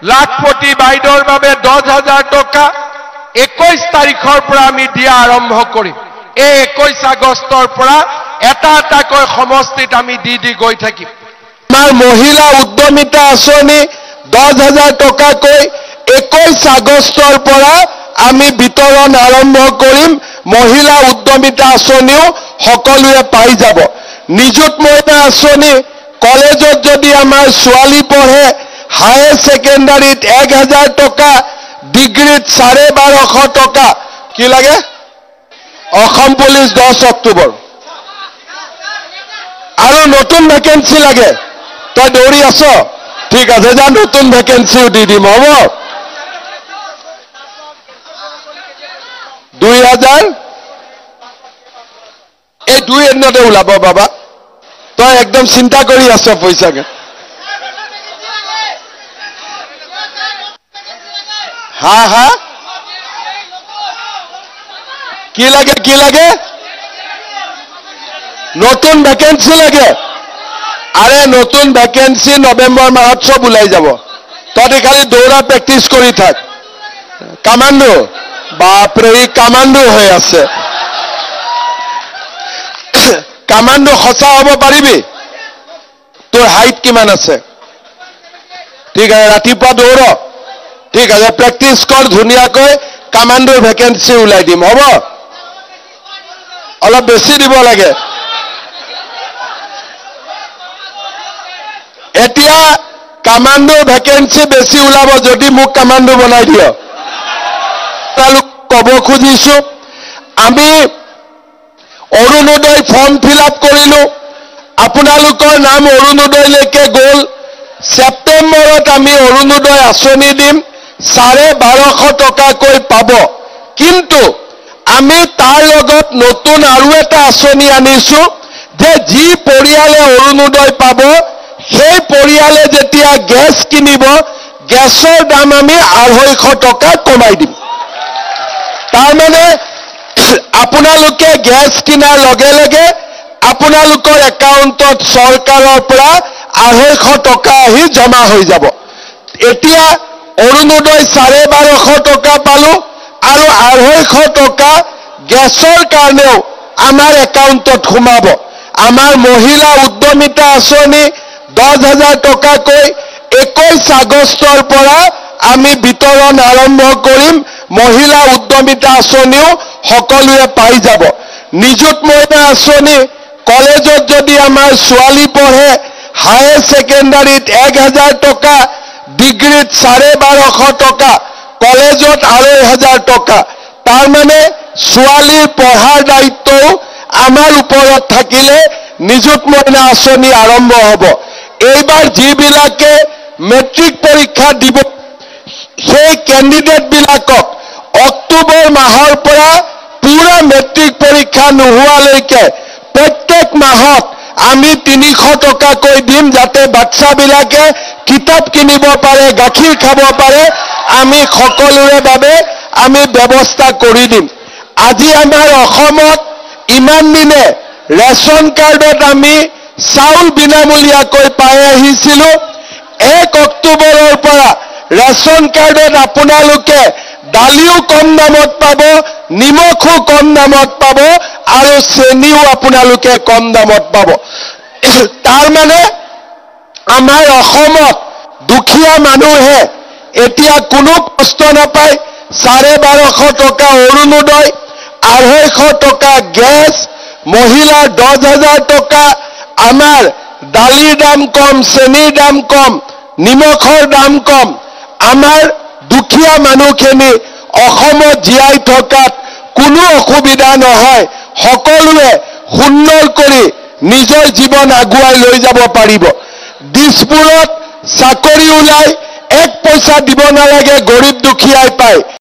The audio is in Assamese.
লাখপতি বাইদেউৰ বাবে 10,000 টকা 21 তাৰিখৰ পৰা আমি দিয়া আৰম্ভ কৰিম। এই 21 আগষ্টৰ পৰা এটা এটাকৈ সমষ্টিত আমি দি গৈ থাকিম। আমাৰ মহিলা উদ্যমিতা আঁচনি 10,000 টকাকৈ 21 আগষ্টৰ পৰা আমি বিতৰণ আৰম্ভ কৰিম। মহিলা উদ্যমিতা আঁচনিও সকলোৱে পাই যাব। নিযুত মইনা আঁচনি কলেজত যদি আমাৰ ছোৱালী পঢ়ে হায়াৰ ছেকেণ্ডাৰীত 1,000 টকা, ডিগ্ৰীত 1250 টকা। কি লাগে? অসম পুলিচ 10 অক্টোবৰ আৰু নতুন ভেকেন্সি লাগে। তই দৌৰি আছ? ঠিক আছে, যা নতুন ভেকেন্সিও দি দিম, হ'ব? 2,000 এই 2 এদিনতে ওলাব বাবা। তই একদম চিন্তা কৰি আছ পইচাকে। হা হা কি লাগে? কি লাগে? নতুন ভেকেন্সি লাগে। আৰে নতুন ভেকেন্সি নৱেম্বৰ মাহত চব ওলাই যাব। তহঁতি খালি দৌৰা প্ৰেক্টিচ কৰি থাক। কামাণ্ডো, বাপৰে ই কামাণ্ডো হৈ আছে। কামাণ্ডো সঁচা হ'ব পাৰিবি? তোৰ হাইট কিমান আছে? ঠিক আছে, ৰাতিপুৱা দৌৰ। ঠিক আছে, প্ৰেক্টিচ কৰ ধুনীয়াকৈ। কামাণ্ডোৰ ভেকেন্সি ওলাই দিম, হ'ব? অলপ বেছি দিব লাগে। এতিয়া কামাণ্ডোৰ ভেকেন্সি বেছি ওলাব যদি মোক কামাণ্ডো বনাই দিয়। আপোনালোক ক'ব খুজিছো, আমি অৰুণোদয় ফৰ্ম ফিল আপ কৰিলো। আপোনালোকৰ নাম অৰুণোদয়লৈকে গ'ল। ছেপ্টেম্বৰত আমি অৰুণোদয় আঁচনি দিম, 1250 টকাকৈ পাব। কিন্তু আমি তাৰ লগত নতুন আৰু এটা আঁচনি আনিছো যে যি পৰিয়ালে অৰুণোদয় পাব সেই পৰিয়ালে যেতিয়া গেছ কিনিব, গেছৰ দাম আমি 250 টকা কমাই দিম। তাৰমানে আপোনালোকে গেছ কিনাৰ লগে লগে আপোনালোকৰ একাউণ্টত চৰকাৰৰ পৰা 250 টকা আহি জমা হৈ যাব। এতিয়া অৰুণোদয় 1250 টকা পালো আৰু 250 টকা গেছৰ কাৰণেও আমাৰ একাউণ্টত সোমাব। আমাৰ মহিলা উদ্যমিতা আঁচনি 10,000 টকাকৈ 21 আগষ্টৰ পৰা আমি বিতৰণ আৰম্ভ কৰিম। মহিলা উদ্যমিতা আঁচনিও সকলোৱে পাই যাব। নিযুত মইনা আঁচনি কলেজত যদি আমাৰ ছোৱালী পঢ়ে হায়াৰ ছেকেণ্ডাৰীত 1,000 টকা, ডিগ্ৰীত 1250 টকা, কলেজত 2,500 টকা। তাৰমানে ছোৱালীৰ পঢ়াৰ দায়িত্বও আমাৰ ওপৰত থাকিলে নিযুত মইনা আঁচনি আৰম্ভ হ'ব। এইবাৰ যিবিলাকে মেট্ৰিক পৰীক্ষা দিব সেই কেণ্ডিডেটবিলাকক অক্টোবৰ মাহৰ পৰা পুৰা মেট্ৰিক পৰীক্ষা নোহোৱালৈকে প্ৰত্যেক মাহত আমি 300 টকাকৈ দিম, যাতে বাচ্চাবিলাকে কিতাপ কিনিব পাৰে, গাখীৰ খাব পাৰে। আমি সকলোৰে বাবে আমি ব্যৱস্থা কৰি দিম। আজি আমাৰ অসমত ইমান দিনে ৰেচন কাৰ্ডত আমি চাউল বিনামূলীয়াকৈ পাই আহিছিলো। 1 অক্টোবৰৰ পৰা ৰেচন কাৰ্ডত আপোনালোকে দালিও কম দামত পাব, নিমখো কম দামত পাব আৰু চেনিও আপোনালোকে কম দামত পাব। তাৰমানে আমাৰ অসমত দুখীয়া মানুহে এতিয়া কোনো কষ্ট নাপায়। 1250 টকা অৰুণোদয়, 250 টকা গেছ, মহিলাৰ 10,000 টকা। আমাৰ দালিৰ দাম কম, চেনিৰ দাম কম, নিমখৰ দাম কম। আমাৰ দুখীয়া মানুহখিনি অসমত জীয়াই থকাত কোনো অসুবিধা নহয়। সকলোৱে সুন্দৰ কৰি নিজৰ জীৱন আগুৱাই লৈ যাব পাৰিব। দিছপুৰত চাকৰি ওলাই 1 পইচা দিব নালাগে, গৰীব দুখীয়াই পায়।